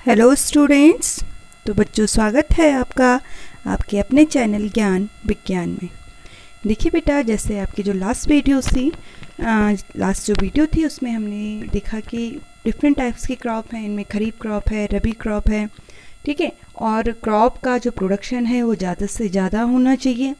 Hello students. तो बच्चों, स्वागत है आपका आपके अपने चैनल ज्ञान विज्ञान में। देखिए बेटा, जैसे आपकी जो लास्ट जो वीडियो थी उसमें हमने देखा कि डिफरेंट टाइप्स की क्रॉप हैं। इनमें खरीफ क्रॉप है, रबी क्रॉप है, ठीक है। और क्रॉप का जो प्रोडक्शन है वो ज़्यादा से ज़्यादा होना चाहिए।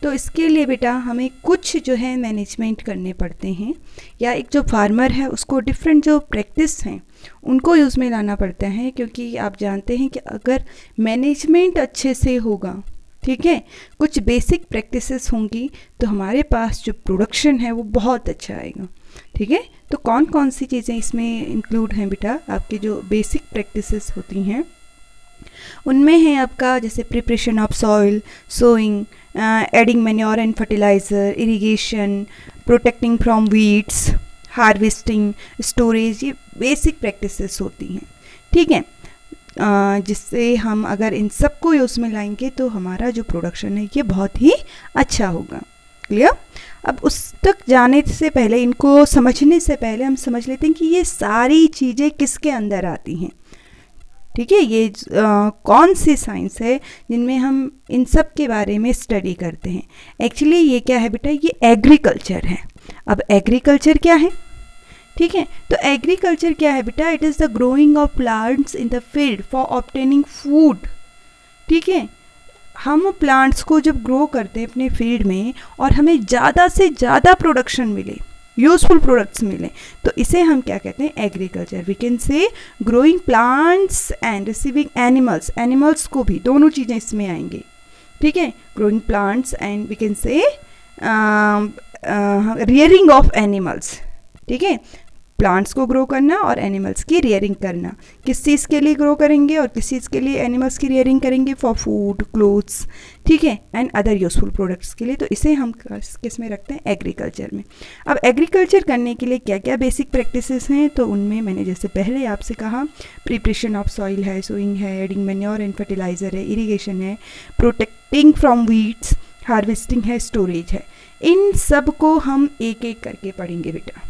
तो इसके लिए बेटा हमें कुछ जो है मैनेजमेंट करने पड़ते हैं, या एक जो फार्मर है उसको डिफरेंट जो प्रैक्टिस हैं उनको यूज़ में लाना पड़ता है। क्योंकि आप जानते हैं कि अगर मैनेजमेंट अच्छे से होगा, ठीक है, कुछ बेसिक प्रैक्टिसेस होंगी, तो हमारे पास जो प्रोडक्शन है वो बहुत अच्छा आएगा, ठीक है। तो कौन कौन सी चीज़ें इसमें इंक्लूड हैं बेटा? आपके जो बेसिक प्रैक्टिसेस होती हैं उनमें है आपका जैसे preparation of soil, sowing, adding manure and fertiliser, irrigation, protecting from weeds, harvesting, storage. ये बेसिक प्रैक्टिसेस होती हैं, ठीक है। जिससे हम अगर इन सबको यूज़ में लाएंगे तो हमारा जो प्रोडक्शन है ये बहुत ही अच्छा होगा। क्लियर? अब उस तक जाने से पहले, इनको समझने से पहले हम समझ लेते हैं कि ये सारी चीज़ें किसके अंदर आती हैं, ठीक है। ये कौन सी साइंस है जिनमें हम इन सब के बारे में स्टडी करते हैं। एक्चुअली ये क्या है बेटा? ये एग्रीकल्चर है। अब एग्रीकल्चर क्या है, ठीक है? तो एग्रीकल्चर क्या है बेटा? It is the growing of plants in the field for obtaining food, ठीक है। हम प्लांट्स को जब ग्रो करते हैं अपने फील्ड में और हमें ज़्यादा से ज़्यादा प्रोडक्शन मिले, यूजफुल प्रोडक्ट्स मिले, तो इसे हम क्या कहते हैं? Agriculture. We can say growing plants and receiving animals. Animals को भी, दोनों चीज़ें इसमें आएंगी, ठीक है। Growing plants and we can say rearing of animals, ठीक है। प्लांट्स को ग्रो करना और एनिमल्स की रियरिंग करना। किस चीज़ के लिए ग्रो करेंगे और किस चीज़ के लिए एनिमल्स की रियरिंग करेंगे? फॉर फूड, क्लोथ्स, ठीक है, एंड अदर यूजफुल प्रोडक्ट्स के लिए। तो इसे हम किस में रखते हैं? एग्रीकल्चर में। अब एग्रीकल्चर करने के लिए क्या क्या बेसिक प्रैक्टिसेस हैं? तो उनमें मैंने जैसे पहले आपसे कहा, प्रिपरेशन ऑफ सॉइल है, सोइंग है, एडिंग मैन्योर एंड फर्टिलाइज़र है, इरीगेशन है, प्रोटेक्टिंग फ्रॉम वीड्स, हार्वेस्टिंग है, स्टोरेज है। इन सब को हम एक एक करके पढ़ेंगे बेटा,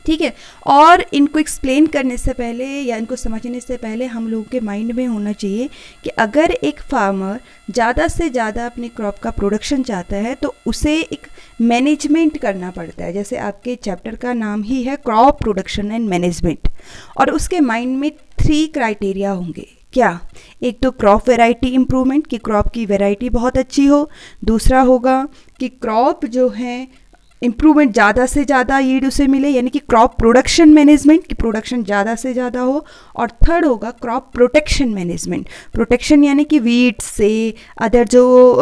ठीक है। और इनको एक्सप्लेन करने से पहले या इनको समझने से पहले हम लोगों के माइंड में होना चाहिए कि अगर एक फार्मर ज़्यादा से ज़्यादा अपनी क्रॉप का प्रोडक्शन चाहता है तो उसे एक मैनेजमेंट करना पड़ता है। जैसे आपके चैप्टर का नाम ही है क्रॉप प्रोडक्शन एंड मैनेजमेंट, और उसके माइंड में 3 क्राइटेरिया होंगे। क्या? एक तो क्रॉप वैरायटी इम्प्रूवमेंट, कि क्रॉप की वैरायटी बहुत अच्छी हो। दूसरा होगा कि क्रॉप जो है इम्प्रूवमेंट, ज़्यादा से ज़्यादा यील्ड उसे मिले, यानी कि क्रॉप प्रोडक्शन मैनेजमेंट, की प्रोडक्शन ज़्यादा से ज़्यादा हो। और थर्ड होगा क्रॉप प्रोटेक्शन मैनेजमेंट। प्रोटेक्शन यानी कि वीड्स से, अदर जो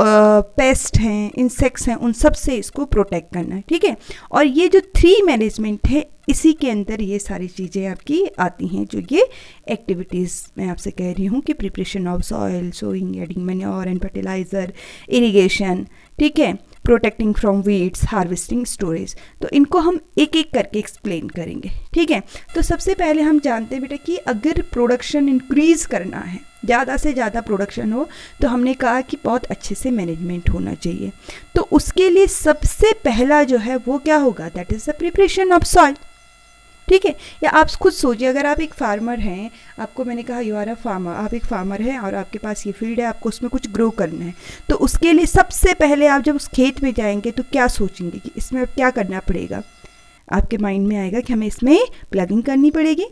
पेस्ट हैं, इंसेक्ट्स हैं, उन सब से इसको प्रोटेक्ट करना है, ठीक है। और ये जो 3 मैनेजमेंट है, इसी के अंदर ये सारी चीज़ें आपकी आती हैं, जो ये एक्टिविटीज़ मैं आपसे कह रही हूँ कि preparation of soil, sowing, adding manure and fertiliser, irrigation, ठीक है, protecting from weeds, harvesting, storage. तो इनको हम एक एक करके एक्सप्लेन करेंगे, ठीक है। तो सबसे पहले हम जानते हैं बेटा कि अगर प्रोडक्शन इंक्रीज़ करना है, ज़्यादा से ज़्यादा प्रोडक्शन हो, तो हमने कहा कि बहुत अच्छे से मैनेजमेंट होना चाहिए। तो उसके लिए सबसे पहला जो है वो क्या होगा? That is the preparation of soil, ठीक है। या आप खुद सोचिए, अगर आप एक फार्मर हैं, आपको मैंने कहा यू आर अ फार्मर, आप एक फार्मर हैं और आपके पास ये फील्ड है, आपको उसमें कुछ ग्रो करना है, तो उसके लिए सबसे पहले आप जब उस खेत में जाएंगे तो क्या सोचेंगे कि इसमें अब क्या करना पड़ेगा? आपके माइंड में आएगा कि हमें इसमें प्लगिंग करनी पड़ेगी,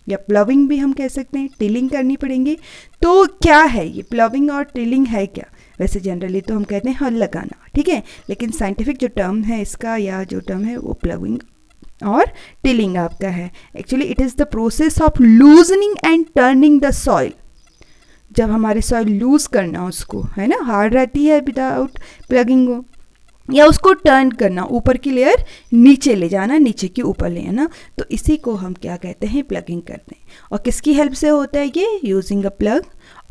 या प्लविंग भी हम कह सकते हैं, टिलिंग करनी पड़ेंगी। तो क्या है ये प्लविंग और टिलिंग है क्या? वैसे जनरली तो हम कहते हैं हल लगाना, ठीक है, लेकिन साइंटिफिक जो टर्म है इसका, या जो टर्म है, वो प्लविंग और टिलिंग आपका है। Actually it is the process of loosening and turning the soil. जब हमारे सॉइल लूज करना, उसको, है ना, हार्ड रहती है विदाउट प्लगिंग हो, या उसको टर्न करना, ऊपर की लेयर नीचे ले जाना, नीचे की ऊपर ले आना, तो इसी को हम क्या कहते हैं? प्लगिंग करते हैं। और किसकी हेल्प से होता है ये? Using a plug.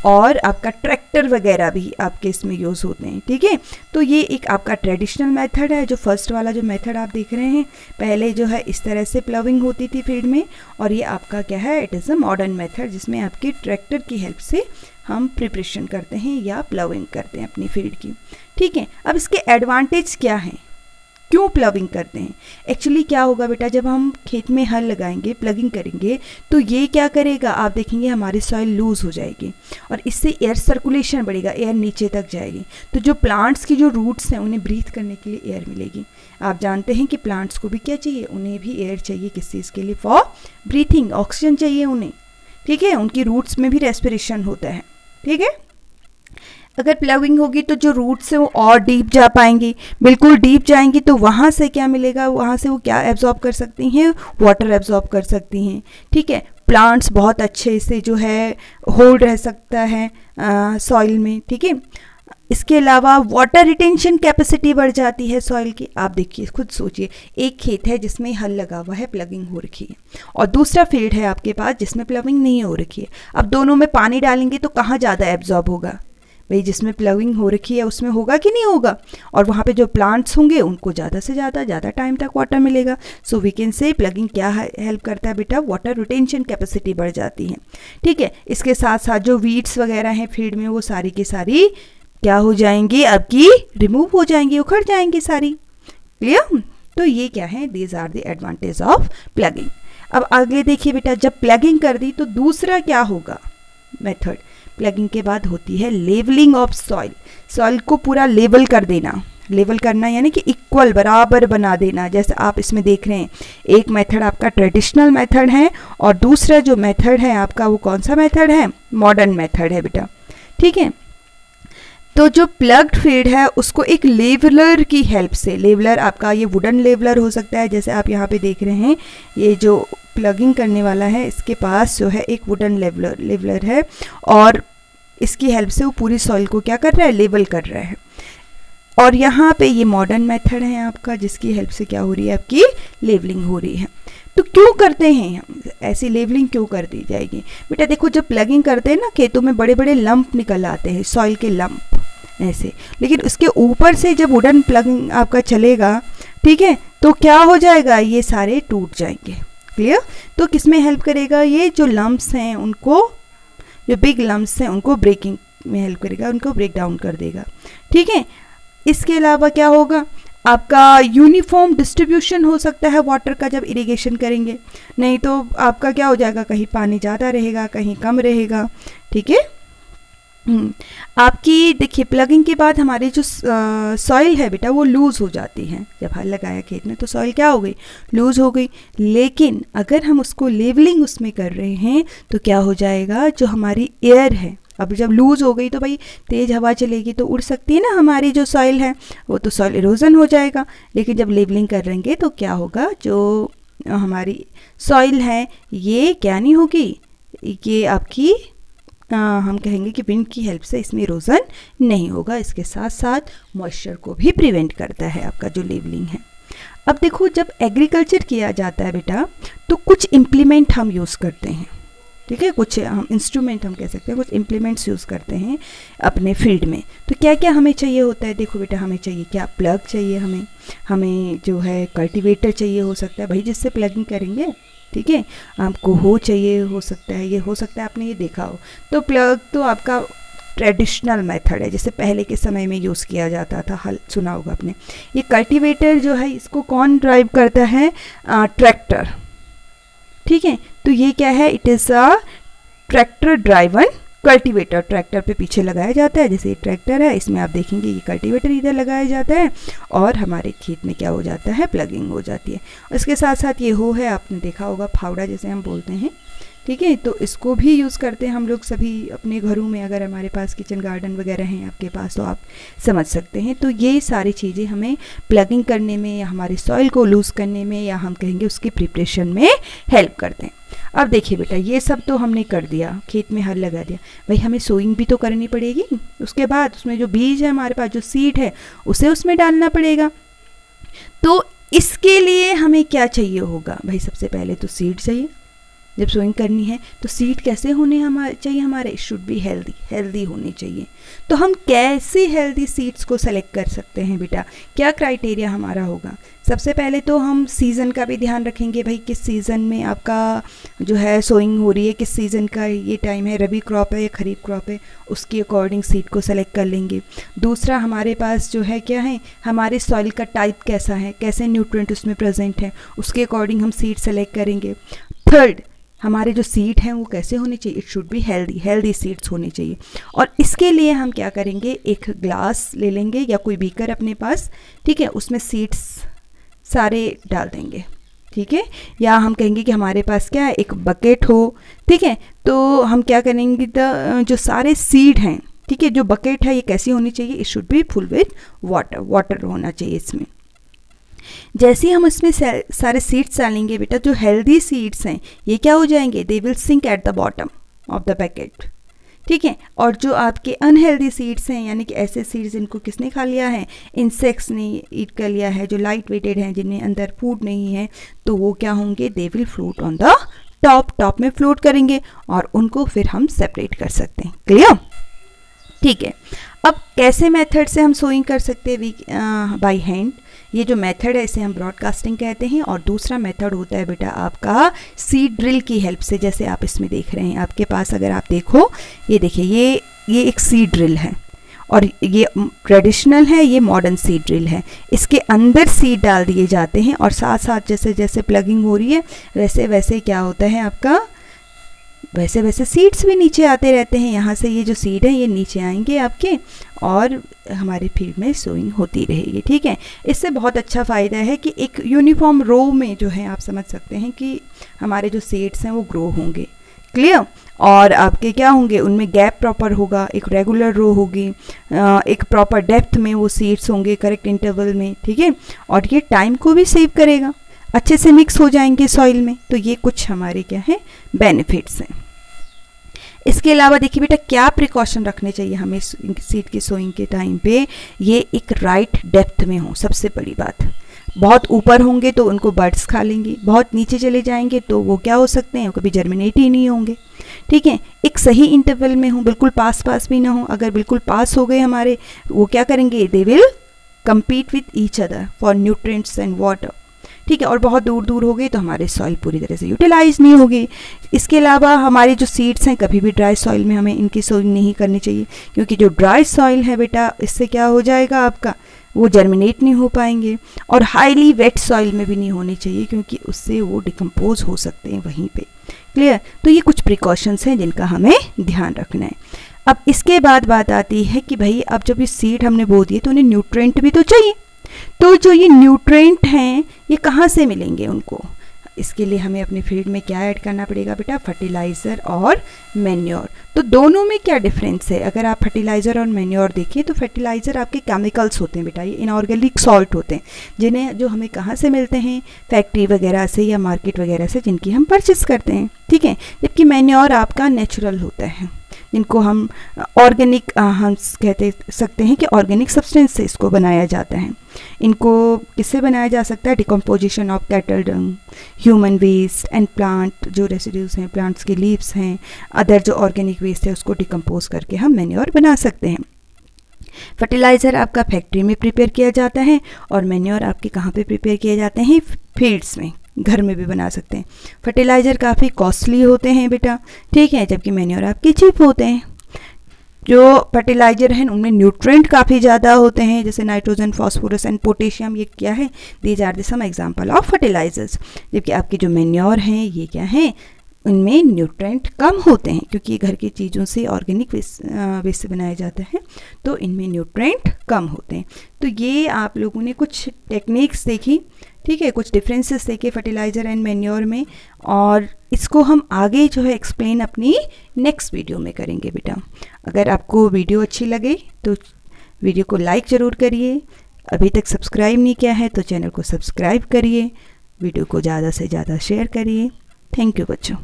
और आपका ट्रैक्टर वगैरह भी आपके इसमें यूज़ होते हैं, ठीक है। तो ये एक आपका ट्रेडिशनल मेथड है, जो फर्स्ट वाला जो मेथड आप देख रहे हैं, पहले जो है इस तरह से प्लविंग होती थी फील्ड में, और ये आपका क्या है? It is a modern method, जिसमें आपके ट्रैक्टर की हेल्प से हम प्रिपरेशन करते हैं या प्लविंग करते हैं अपनी फील्ड की, ठीक है। अब इसके एडवांटेज क्या हैं? क्यों प्लगिंग करते हैं? एक्चुअली क्या होगा बेटा, जब हम खेत में हल लगाएंगे, प्लगिंग करेंगे, तो ये क्या करेगा, आप देखेंगे हमारी सॉइल लूज हो जाएगी और इससे एयर सर्कुलेशन बढ़ेगा, एयर नीचे तक जाएगी। तो जो प्लांट्स की जो रूट्स हैं उन्हें ब्रीथ करने के लिए एयर मिलेगी। आप जानते हैं कि प्लांट्स को भी क्या चाहिए, उन्हें भी एयर चाहिए। किस चीज़ के लिए? फॉर ब्रीथिंग, ऑक्सीजन चाहिए उन्हें, ठीक है। उनकी रूट्स में भी रेस्पिरेशन होता है, ठीक है। अगर प्लगिंग होगी तो जो रूट्स है वो और डीप जा पाएंगी, बिल्कुल डीप जाएंगी तो वहाँ से क्या मिलेगा, वहाँ से वो क्या एब्जॉर्ब कर सकती हैं, वाटर एब्जॉर्ब कर सकती हैं, ठीक है। प्लांट्स बहुत अच्छे से जो है होल्ड रह सकता है सॉइल में, ठीक है। इसके अलावा वाटर रिटेंशन कैपेसिटी बढ़ जाती है सॉइल की। आप देखिए, खुद सोचिए, एक खेत है जिसमें हल लगा हुआ है, प्लगिंग हो रखी है, और दूसरा फील्ड है आपके पास जिसमें प्लगिंग नहीं हो रखी है। अब दोनों में पानी डालेंगे तो कहाँ ज़्यादा एब्जॉर्ब होगा? भाई जिसमें प्लगिंग हो रखी है उसमें होगा कि नहीं होगा, और वहाँ पे जो प्लांट्स होंगे उनको ज़्यादा से ज़्यादा टाइम तक वाटर मिलेगा। So we can say ploughing क्या हेल्प करता है बेटा, वाटर रिटेंशन कैपेसिटी बढ़ जाती है, ठीक है। इसके साथ साथ जो वीड्स वगैरह हैं फील्ड में वो सारी की सारी क्या हो जाएंगी, अब की रिमूव हो जाएंगी, उखड़ जाएंगी सारी। क्लियर? तो ये क्या है, these are the advantage of ploughing. अब आगे देखिए बेटा, जब प्लगिंग कर दी तो दूसरा क्या होगा मेथड, प्लगिंग के बाद होती है लेवलिंग ऑफ सॉइल। सॉइल को पूरा लेवल कर देना, लेवल करना यानी कि इक्वल, बराबर बना देना। जैसे आप इसमें देख रहे हैं, एक मेथड आपका ट्रेडिशनल मेथड है और दूसरा जो मेथड है आपका वो कौन सा मेथड है, मॉडर्न मेथड है बेटा, ठीक है। तो जो प्लग्ड फील्ड है उसको एक लेवलर की हेल्प से, लेवलर आपका ये वुडन लेवलर हो सकता है, जैसे आप यहाँ पे देख रहे हैं, ये जो प्लगिंग करने वाला है इसके पास जो है एक वुडन लेवलर है और इसकी हेल्प से वो पूरी सॉइल को क्या कर रहा है, लेवल कर रहा है। और यहाँ पे ये मॉडर्न मेथड है आपका जिसकी हेल्प से क्या हो रही है, आपकी लेवलिंग हो रही है। तो क्यों करते हैं हम ऐसी लेवलिंग, क्यों कर दी जाएगी बेटा? देखो, जब प्लगिंग करते हैं ना खेतों में बड़े बड़े लंप निकल आते हैं, सॉइल के लंप ऐसे, लेकिन उसके ऊपर से जब वुडन प्लगिंग आपका चलेगा, ठीक है, तो क्या हो जाएगा, ये सारे टूट जाएंगे। क्लियर? तो किस में हेल्प करेगा, ये जो लम्प्स हैं उनको, जो बिग लम्प्स हैं उनको ब्रेकिंग में हेल्प करेगा, उनको ब्रेक डाउन कर देगा, ठीक है। इसके अलावा क्या होगा, आपका यूनिफॉर्म डिस्ट्रीब्यूशन हो सकता है वाटर का जब इरिगेशन करेंगे, नहीं तो आपका क्या हो जाएगा, कहीं पानी ज़्यादा रहेगा, कहीं कम रहेगा, ठीक है। आपकी देखिए, प्लगिंग के बाद हमारी जो सॉइल है बेटा वो लूज़ हो जाती है। जब हल लगाया खेत में तो सॉइल क्या हो गई, लूज़ हो गई। लेकिन अगर हम उसको लेवलिंग उसमें कर रहे हैं तो क्या हो जाएगा, जो हमारी एयर है, अब जब लूज़ हो गई तो भाई तेज़ हवा चलेगी तो उड़ सकती है ना हमारी जो सॉइल है, वो तो सॉइल इरोजन हो जाएगा। लेकिन जब लेवलिंग करेंगे तो क्या होगा, जो हमारी सॉइल है ये क्या नहीं होगी, ये आपकी हम कहेंगे कि विंड की हेल्प से इसमें इरोजन नहीं होगा। इसके साथ साथ मॉइस्चर को भी प्रिवेंट करता है आपका जो लेवलिंग है। अब देखो, जब एग्रीकल्चर किया जाता है बेटा तो कुछ इम्प्लीमेंट हम यूज़ करते हैं, ठीक है, कुछ हम इंस्ट्रूमेंट हम कह सकते हैं, कुछ इम्प्लीमेंट्स यूज़ करते हैं अपने फील्ड में। तो क्या क्या हमें चाहिए होता है, देखो बेटा, हमें चाहिए क्या, प्लग चाहिए, हमें जो है कल्टीवेटर चाहिए हो सकता है भाई जिससे प्लगिंग करेंगे, ठीक है। आपको हो चाहिए हो सकता है, ये हो सकता है आपने ये देखा हो। तो प्लग तो आपका ट्रेडिशनल मेथड है, जैसे पहले के समय में यूज़ किया जाता था, हल सुना होगा आपने। ये कल्टीवेटर जो है इसको कौन ड्राइव करता है, ट्रैक्टर, ठीक है। तो ये क्या है, it is a tractor driven cultivator, tractor पे पीछे लगाया जाता है। जैसे ये ट्रैक्टर है, इसमें आप देखेंगे ये कल्टीवेटर इधर लगाया जाता है और हमारे खेत में क्या हो जाता है, प्लगिंग हो जाती है। इसके साथ साथ ये हो है, आपने देखा होगा, फावड़ा जैसे हम बोलते हैं, ठीक है। तो इसको भी यूज़ करते हैं हम लोग सभी अपने घरों में, अगर हमारे पास किचन गार्डन वगैरह हैं आपके पास तो आप समझ सकते हैं। तो ये सारी चीज़ें हमें प्लगिंग करने में या हमारी सॉइल को लूज़ करने में या हम कहेंगे उसकी प्रिपरेशन में हेल्प करते हैं। अब देखिए बेटा, ये सब तो हमने कर दिया, खेत में हल लगा दिया, भाई हमें सोइंग भी तो करनी पड़ेगी। उसके बाद उसमें जो बीज है हमारे पास, जो सीड है, उसे उसमें डालना पड़ेगा। तो इसके लिए हमें क्या चाहिए होगा भाई, सबसे पहले तो सीड चाहिए, जब सोइंग करनी है तो सीड कैसे होने चाहिए हमारे, शुड बी हेल्दी होने चाहिए। तो हम कैसे हेल्दी सीड्स को सेलेक्ट कर सकते हैं बेटा, क्या क्राइटेरिया हमारा होगा? सबसे पहले तो हम सीज़न का भी ध्यान रखेंगे, भाई किस सीज़न में आपका जो है सोइंग हो रही है, किस सीज़न का ये टाइम है, रबी क्रॉप है या खरीफ क्रॉप है, उसके अकॉर्डिंग सीड को सेलेक्ट कर लेंगे। दूसरा हमारे पास जो है क्या है, हमारे सॉइल का टाइप कैसा है, कैसे न्यूट्रिएंट उसमें प्रेजेंट है, उसके अकॉर्डिंग हम सीड सेलेक्ट करेंगे। थर्ड, हमारे जो सीड हैं वो कैसे होने चाहिए, it should be healthy seeds होने चाहिए। और इसके लिए हम क्या करेंगे, एक ग्लास ले लेंगे या कोई बीकर अपने पास, ठीक है, उसमें सीड्स सारे डाल देंगे, ठीक है, या हम कहेंगे कि हमारे पास क्या है, एक बकेट हो, ठीक है, तो हम क्या करेंगे, जो सारे सीड हैं, ठीक है, जो बकेट है ये कैसी होनी चाहिए, it should be full with water होना चाहिए इसमें। जैसे ही हम इसमें सारे सीड्स डालेंगे बेटा, जो हेल्दी सीड्स हैं ये क्या हो जाएंगे, they will sink at the bottom of the packet, ठीक है। और जो आपके अनहेल्दी सीड्स हैं, यानी कि ऐसे सीड्स जिनको किसने खा लिया है, इंसेक्ट्स ने ईट कर लिया है, जो लाइट वेटेड हैं, जिनमें अंदर फूड नहीं है, तो वो क्या होंगे, they will float on the top में फ्लोट करेंगे और उनको फिर हम सेपरेट कर सकते हैं। क्लियर, ठीक है। अब कैसे मेथड से हम सोइंग कर सकते हैं, बाय हैंड। ये जो मेथड है इसे हम ब्रॉडकास्टिंग कहते हैं, और दूसरा मेथड होता है बेटा आपका सीड ड्रिल की हेल्प से। जैसे आप इसमें देख रहे हैं, आपके पास अगर आप देखो, ये देखिए, ये एक सीड ड्रिल है और ये ट्रेडिशनल है, ये मॉडर्न सीड ड्रिल है। इसके अंदर सीड डाल दिए जाते हैं और साथ साथ जैसे जैसे प्लगिंग हो रही है वैसे वैसे क्या होता है आपका, वैसे वैसे सीड्स भी नीचे आते रहते हैं। यहाँ से ये जो सीड है ये नीचे आएंगे आपके और हमारे फील्ड में सोइंग होती रहेगी, ठीक है। इससे बहुत अच्छा फ़ायदा है कि एक यूनिफॉर्म रो में जो है आप समझ सकते हैं कि हमारे जो सीड्स हैं वो ग्रो होंगे। क्लियर, और आपके क्या होंगे, उनमें गैप प्रॉपर होगा, एक रेगुलर रो होगी, एक प्रॉपर डेप्थ में वो सीड्स होंगे, करेक्ट इंटरवल में, ठीक है। और ये टाइम को भी सेव करेगा, अच्छे से मिक्स हो जाएंगे सॉइल में। तो ये कुछ हमारे क्या है बेनिफिट्स हैं। इसके अलावा देखिए बेटा, क्या प्रिकॉशन रखने चाहिए हमें सीड की सोइंग के टाइम पे, ये एक राइट डेप्थ में हो, सबसे बड़ी बात। बहुत ऊपर होंगे तो उनको बर्ड्स खा लेंगे, बहुत नीचे चले जाएंगे तो वो क्या हो सकते हैं, कभी जर्मिनेट ही नहीं होंगे, ठीक है। एक सही इंटरवल में हो, बिल्कुल पास भी ना हो। अगर बिल्कुल पास हो गए हमारे, वो क्या करेंगे, they will compete with each other for nutrients and water, ठीक है। और बहुत दूर दूर हो गई तो हमारे सॉइल पूरी तरह से यूटिलाइज नहीं होगी। इसके अलावा हमारे जो सीड्स हैं, कभी भी ड्राई सॉइल में हमें इनकी सोइंग नहीं करनी चाहिए, क्योंकि जो ड्राई सॉइल है बेटा, इससे क्या हो जाएगा आपका, वो जर्मिनेट नहीं हो पाएंगे। और हाईली वेट सॉइल में भी नहीं होनी चाहिए, क्योंकि उससे वो डिकम्पोज हो सकते हैं वहीं पे। क्लियर, तो ये कुछ प्रिकॉशंस हैं जिनका हमें ध्यान रखना है। अब इसके बाद बात आती है कि भाई अब जब ये सीड हमने बो दिए तो उन्हें न्यूट्रिएंट भी तो चाहिए। तो जो ये न्यूट्रिएंट हैं ये कहाँ से मिलेंगे उनको, इसके लिए हमें अपने फील्ड में क्या ऐड करना पड़ेगा बेटा, फर्टिलाइज़र और मैन्योर। तो दोनों में क्या डिफरेंस है, अगर आप फर्टिलाइज़र और मैन्योर देखिए तो फर्टिलाइज़र आपके केमिकल्स होते हैं बेटा, ये इनऑर्गेनिक सॉल्ट होते हैं, जिन्हें जो हमें कहाँ से मिलते हैं, फैक्ट्री वगैरह से या मार्केट वगैरह से, जिनकी हम परचेस करते हैं, ठीक है। जबकि मैन्योर आपका नेचुरल होता है, जिनको हम ऑर्गेनिक हम कहते सकते हैं कि ऑर्गेनिक सब्सटेंस से इसको बनाया जाता है। इनको किससे बनाया जा सकता है, decomposition of cattle dung, human waste and plant जो रेसिड्यूज हैं, प्लांट्स के लीव्स हैं, अदर जो ऑर्गेनिक वेस्ट है उसको डिकम्पोज करके हम मैन्योर बना सकते हैं। फर्टिलाइज़र आपका फैक्ट्री में प्रिपेयर किया जाता है और मैन्योर आपके कहाँ पे प्रिपेयर किए जाते हैं, फील्ड्स में, घर में भी बना सकते हैं। फर्टिलाइज़र काफ़ी कॉस्टली होते हैं बेटा, ठीक है, जबकि मैन्योर आपके चीप होते हैं। जो फर्टिलाइज़र हैं उनमें न्यूट्रिएंट काफ़ी ज़्यादा होते हैं, जैसे नाइट्रोजन, फास्फोरस एंड पोटेशियम, ये क्या है, these are the some example of fertilisers. जबकि आपके जो मैन्योर हैं ये क्या हैं, उनमें न्यूट्रिएंट कम होते हैं, क्योंकि ये घर की चीज़ों से, ऑर्गेनिक वेस्ट से बनाया जाता है, तो इनमें न्यूट्रिएंट कम होते हैं। तो ये आप लोगों ने कुछ टेक्निक्स देखी, ठीक है, कुछ डिफरेंसेस देखे फर्टिलाइज़र एंड मैन्योर में, और इसको हम आगे जो है एक्सप्लेन अपनी नेक्स्ट वीडियो में करेंगे बेटा। अगर आपको वीडियो अच्छी लगे तो वीडियो को लाइक ज़रूर करिए, अभी तक सब्सक्राइब नहीं किया है तो चैनल को सब्सक्राइब करिए, वीडियो को ज़्यादा से ज़्यादा शेयर करिए। थैंक यू बच्चों।